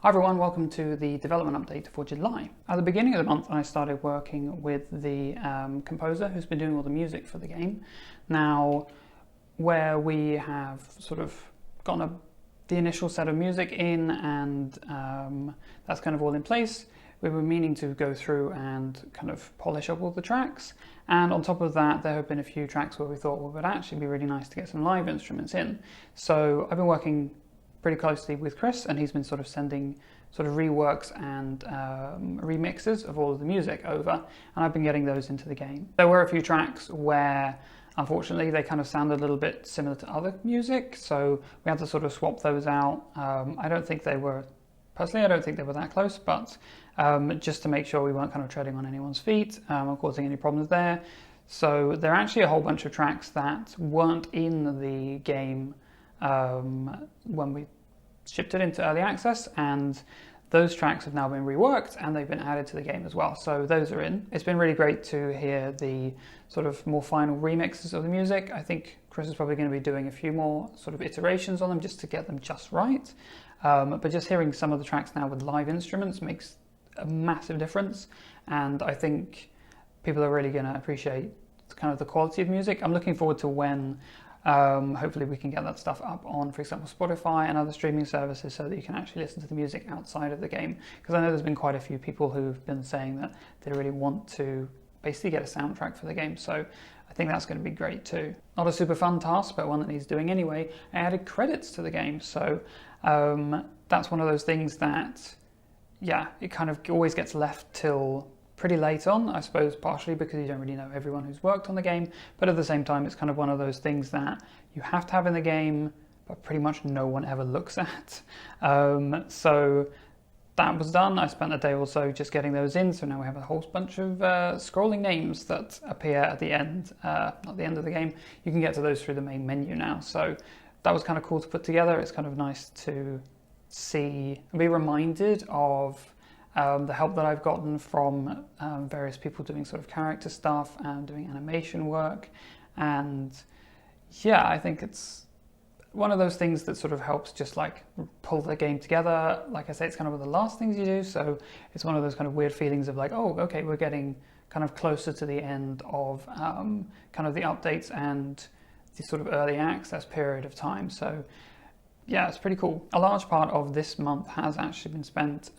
Hi everyone, welcome to the development update for July. At the beginning of the month I started working with the composer who's been doing all the music for the game. Now, where we have sort of gotten the initial set of music in and that's kind of all in place, we were meaning to go through and kind of polish up all the tracks. And on top of that, there have been a few tracks where we thought, well, it would actually be really nice to get some live instruments in. So I've been working pretty closely with Chris, and he's been sort of sending sort of reworks and remixes of all of the music over, and I've been getting those into the game. There were a few tracks where unfortunately they kind of sounded a little bit similar to other music, so we had to sort of swap those out. I don't think they were that close, but just to make sure we weren't kind of treading on anyone's feet or causing any problems there. So there are actually a whole bunch of tracks that weren't in the game when we shipped it into early access, and those tracks have now been reworked and they've been added to the game as well. So those are in. It's been really great to hear the sort of more final remixes of the music. I think Chris is probably going to be doing a few more sort of iterations on them just to get them just right. But just hearing some of the tracks now with live instruments makes a massive difference, and I think people are really going to appreciate kind of the quality of music. I'm looking forward to when hopefully we can get that stuff up on, for example, Spotify and other streaming services so that you can actually listen to the music outside of the game. Because I know there's been quite a few people who've been saying that they really want to basically get a soundtrack for the game. So I think that's going to be great too. Not a super fun task, but one that needs doing anyway. I added credits to the game. So that's one of those things that, yeah, it kind of always gets left till pretty late on, I suppose, partially because you don't really know everyone who's worked on the game, but at the same time it's kind of one of those things that you have to have in the game but pretty much no one ever looks at. So that was done. I spent a day or so just getting those in, so now we have a whole bunch of scrolling names that appear at the end, not the end of the game. You can get to those through the main menu now, so that was kind of cool to put together. It's kind of nice to see and be reminded of the help that I've gotten from various people doing sort of character stuff and doing animation work. And yeah, I think it's one of those things that sort of helps just like pull the game together. Like I say, it's kind of one of the last things you do, so it's one of those kind of weird feelings of like, oh, okay, we're getting kind of closer to the end of kind of the updates and the sort of early access period of time. So yeah, it's pretty cool. A large part of this month has actually been spent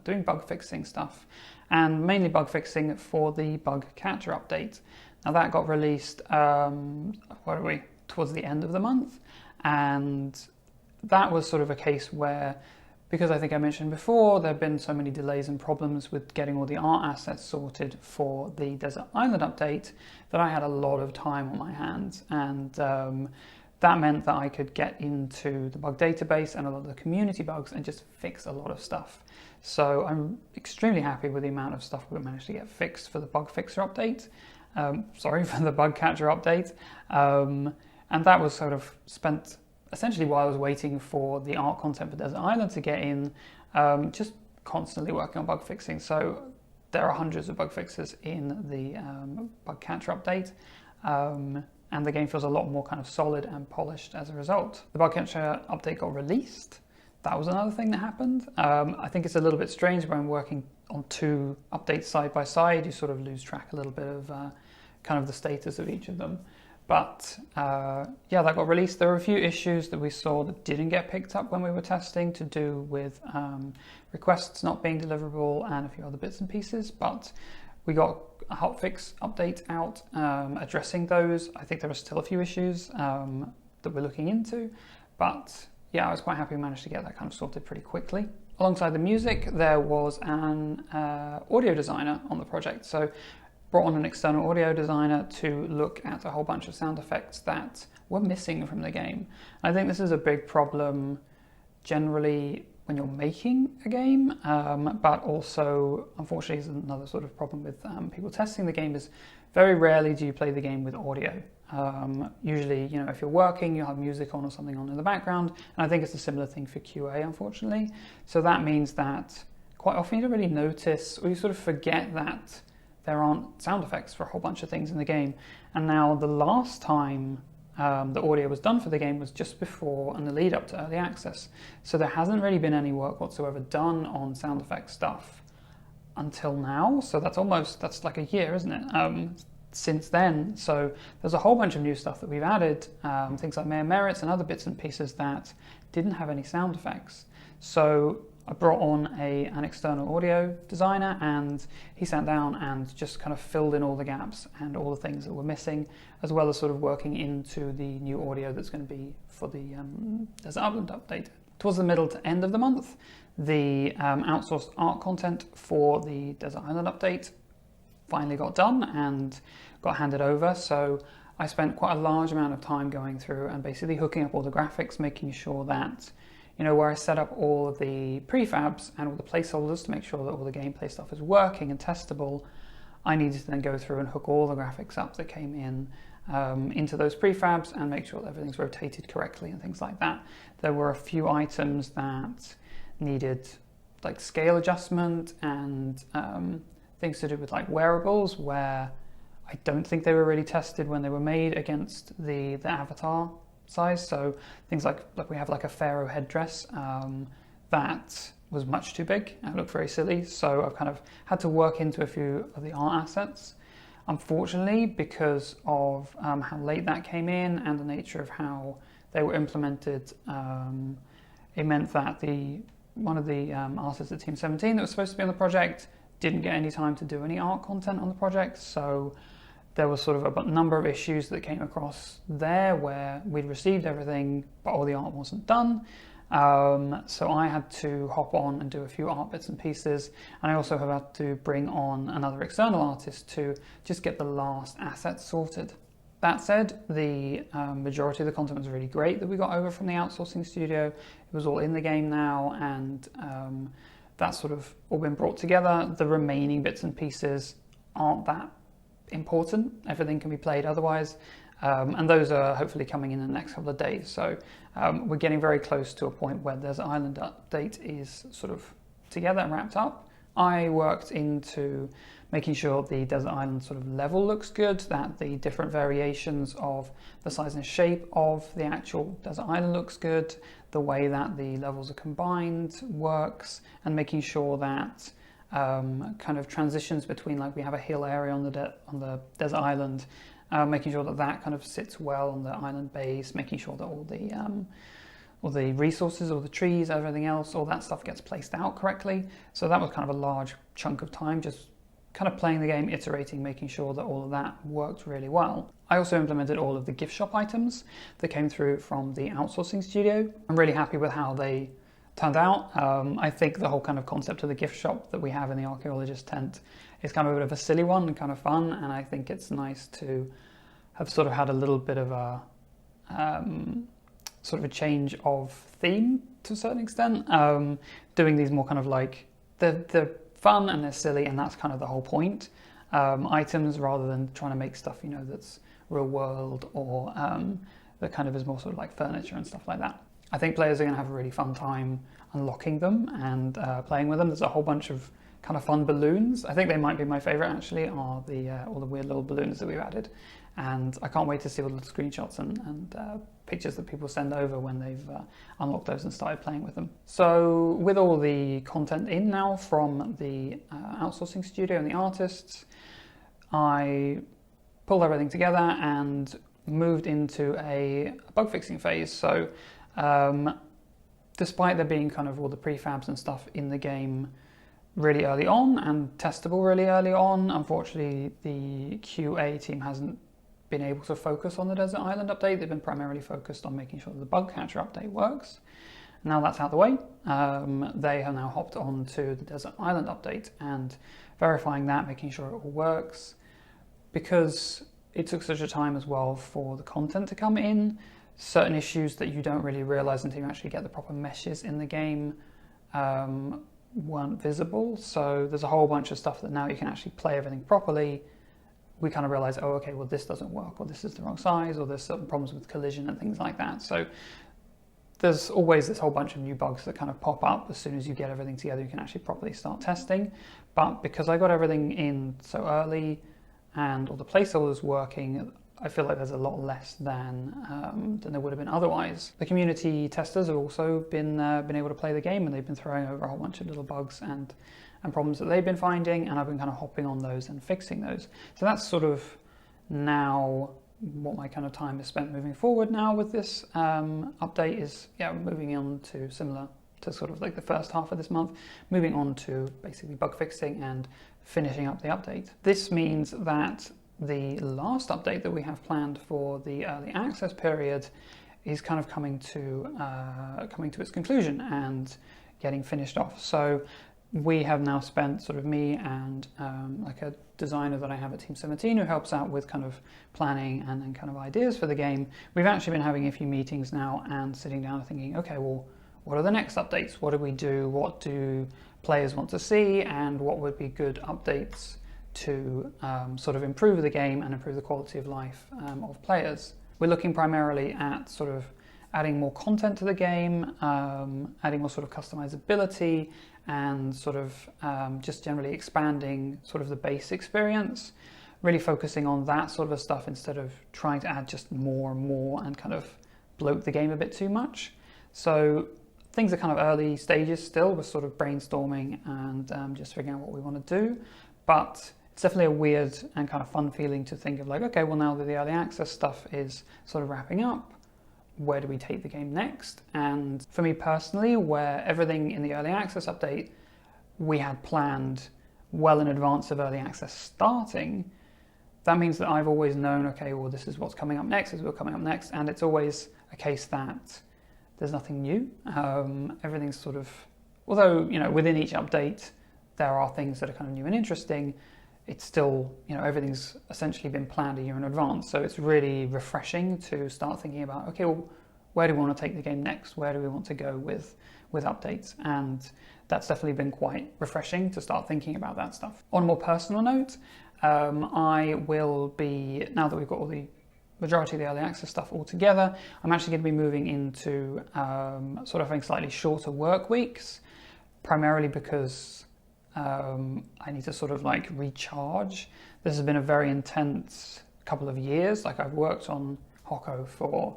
doing bug fixing stuff, and mainly bug fixing for the bug catcher update. Now that got released, towards the end of the month, and that was sort of a case where, because I think I mentioned before, there have been so many delays and problems with getting all the art assets sorted for the Desert Island update that I had a lot of time on my hands, and that meant that I could get into the bug database and a lot of the community bugs and just fix a lot of stuff. So I'm extremely happy with the amount of stuff we managed to get fixed for the bug fixer update. For the bug catcher update. And that was sort of spent essentially while I was waiting for the art content for Desert Island to get in, just constantly working on bug fixing. So there are hundreds of bug fixes in the bug catcher update. And the game feels a lot more kind of solid and polished as a result. The bug catcher update got released. That was another thing that happened. I think it's a little bit strange when working on two updates side by side, you sort of lose track a little bit of kind of the status of each of them. But yeah, that got released. There were a few issues that we saw that didn't get picked up when we were testing, to do with requests not being deliverable and a few other bits and pieces, but we got a hotfix update out addressing those. I think there are still a few issues that we're looking into, but yeah, I was quite happy we managed to get that kind of sorted pretty quickly. Alongside the music, there was an audio designer on the project. So brought on an external audio designer to look at a whole bunch of sound effects that were missing from the game. I think this is a big problem generally when you're making a game, but also, unfortunately, is another sort of problem with people testing the game, is very rarely do you play the game with audio. Usually, you know, if you're working, you'll have music on or something on in the background, and I think it's a similar thing for QA, unfortunately. So that means that quite often you don't really notice, or you sort of forget that there aren't sound effects for a whole bunch of things in the game. And now the last time the audio was done for the game was just before and the lead up to early access. So there hasn't really been any work whatsoever done on sound effect stuff until now. So that's like a year, isn't it? Since then. So there's a whole bunch of new stuff that we've added, things like Mayor Merits and other bits and pieces that didn't have any sound effects. So I brought on an external audio designer, and he sat down and just kind of filled in all the gaps and all the things that were missing, as well as sort of working into the new audio that's going to be for the Desert Island update. Towards the middle to end of the month, the outsourced art content for the Desert Island update finally got done and got handed over. So I spent quite a large amount of time going through and basically hooking up all the graphics, making sure that, where I set up all of the prefabs and all the placeholders to make sure that all the gameplay stuff is working and testable, I needed to then go through and hook all the graphics up that came in into those prefabs and make sure that everything's rotated correctly and things like that. There were a few items that needed like scale adjustment and things to do with like wearables, where I don't think they were really tested when they were made against the avatar size. So things like we have like a pharaoh headdress that was much too big and looked very silly. So I've kind of had to work into a few of the art assets. Unfortunately, because of how late that came in and the nature of how they were implemented, it meant that one of the artists at Team 17 that was supposed to be on the project didn't get any time to do any art content on the project. So there was sort of a number of issues that came across there where we'd received everything, but all the art wasn't done. So I had to hop on and do a few art bits and pieces, and I also have had to bring on another external artist to just get the last assets sorted. That said, the majority of the content was really great that we got over from the outsourcing studio. It was all in the game now, and that's sort of all been brought together. The remaining bits and pieces aren't that important. Everything can be played otherwise. And those are hopefully coming in the next couple of days. So we're getting very close to a point where Desert Island update is sort of together and wrapped up. I worked into making sure the Desert Island sort of level looks good, that the different variations of the size and shape of the actual Desert Island looks good, the way that the levels are combined works, and making sure that kind of transitions between, like we have a hill area on the Desert Island, making sure that that kind of sits well on the island base, making sure that all the resources, all the trees, everything else, all that stuff gets placed out correctly. So that was kind of a large chunk of time, just kind of playing the game, iterating, making sure that all of that worked really well. I also implemented all of the gift shop items that came through from the outsourcing studio. I'm really happy with how they turned out. I think the whole kind of concept of the gift shop that we have in the archaeologist tent is kind of a bit of a silly one and kind of fun, and I think it's nice to have sort of had a little bit of a sort of a change of theme to a certain extent, doing these more kind of like they're fun and they're silly, and that's kind of the whole point, items, rather than trying to make stuff that's real world or that kind of is more sort of like furniture and stuff like that. I think players are going to have a really fun time unlocking them and playing with them. There's a whole bunch of kind of fun balloons. I think they might be my favorite actually, are all the weird little balloons that we've added, and I can't wait to see all the screenshots and pictures that people send over when they've unlocked those and started playing with them. So with all the content in now from the outsourcing studio and the artists, I pulled everything together and moved into a bug fixing phase. So despite there being kind of all the prefabs and stuff in the game really early on and testable really early on, unfortunately the QA team hasn't been able to focus on the Desert Island update. They've been primarily focused on making sure that the bug catcher update works. Now that's out of the way, they have now hopped on to the Desert Island update and verifying that, making sure it all works. Because it took such a time as well for the content to come in, certain issues that you don't really realize until you actually get the proper meshes in the game weren't visible. So there's a whole bunch of stuff that now you can actually play everything properly. We kind of realize, oh, okay, well, this doesn't work, or this is the wrong size, or there's certain problems with collision and things like that. So there's always this whole bunch of new bugs that kind of pop up as soon as you get everything together. You can actually properly start testing. But because I got everything in so early and all the placeholders working, I feel like there's a lot less than there would have been otherwise. The community testers have also been able to play the game, and they've been throwing over a whole bunch of little bugs and problems that they've been finding, and I've been kind of hopping on those and fixing those. So that's sort of now what my kind of time is spent moving forward now with this update is, moving on to similar to sort of like the first half of this month, moving on to basically bug fixing and finishing up the update. This means that the last update that we have planned for the early access period is kind of coming to its conclusion and getting finished off. So we have now spent, sort of me and like a designer that I have at Team 17 who helps out with kind of planning and kind of ideas for the game. We've actually been having a few meetings now and sitting down and thinking, okay, well, what are the next updates? What do we do? What do players want to see? And what would be good updates to sort of improve the game and improve the quality of life of players? We're looking primarily at sort of adding more content to the game, adding more sort of customizability, and sort of just generally expanding sort of the base experience, really focusing on that sort of stuff instead of trying to add just more and more and kind of bloat the game a bit too much. So things are kind of early stages still. We're sort of brainstorming and just figuring out what we want to do, but it's definitely a weird and kind of fun feeling to think of like, okay, well, now that the early access stuff is sort of wrapping up, where do we take the game next? And for me personally, where everything in the early access update we had planned well in advance of early access starting, that means that I've always known, okay, well, this is what's coming up next, this is what's coming up next, and it's always a case that there's nothing new. Everything's sort of, although, within each update there are things that are kind of new and interesting, it's still, everything's essentially been planned a year in advance. So it's really refreshing to start thinking about, okay, well, where do we want to take the game next? Where do we want to go with updates? And that's definitely been quite refreshing to start thinking about that stuff. On a more personal note, I will be, now that we've got all the majority of the early access stuff all together, I'm actually going to be moving into sort of having slightly shorter work weeks, primarily because I need to sort of like recharge. This has been a very intense couple of years. Like I've worked on Hokko for,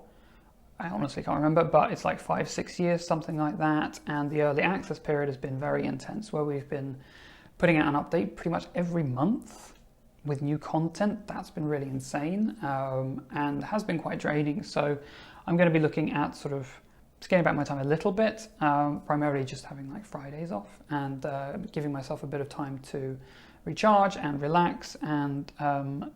I honestly can't remember, but it's like 5-6 years, something like that. And the early access period has been very intense, where we've been putting out an update pretty much every month with new content. That's been really insane and has been quite draining. So I'm going to be looking at sort of scaling back my time a little bit, primarily just having like Fridays off and giving myself a bit of time to recharge and relax and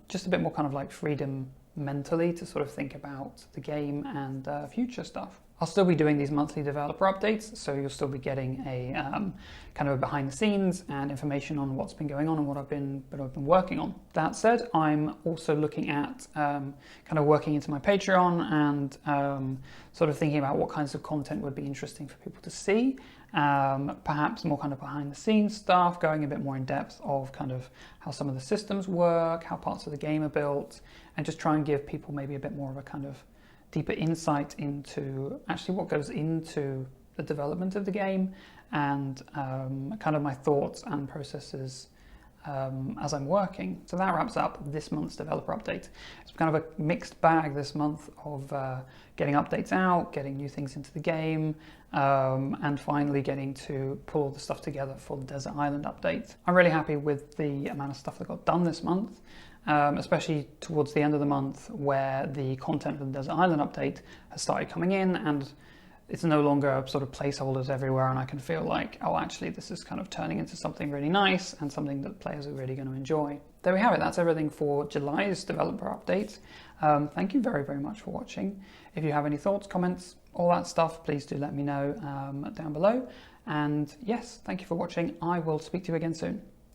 just a bit more kind of like freedom mentally to sort of think about the game and future stuff. I'll still be doing these monthly developer updates, so you'll still be getting a kind of a behind the scenes and information on what's been going on and what I've been working on. That said, I'm also looking at kind of working into my Patreon and sort of thinking about what kinds of content would be interesting for people to see. Perhaps more kind of behind the scenes stuff, going a bit more in depth of kind of how some of the systems work, how parts of the game are built, and just try and give people maybe a bit more of a kind of deeper insight into actually what goes into the development of the game and kind of my thoughts and processes as I'm working. So that wraps up this month's developer update. It's kind of a mixed bag this month of getting updates out, getting new things into the game, and finally getting to pull all the stuff together for the Desert Island update. I'm really happy with the amount of stuff that got done this month. Especially towards the end of the month where the content of the Desert Island update has started coming in and it's no longer sort of placeholders everywhere, and I can feel like, oh, actually this is kind of turning into something really nice and something that players are really going to enjoy. There we have it. That's everything for July's developer update. Thank you very, very much for watching. If you have any thoughts, comments, all that stuff, please do let me know down below. And yes, thank you for watching. I will speak to you again soon.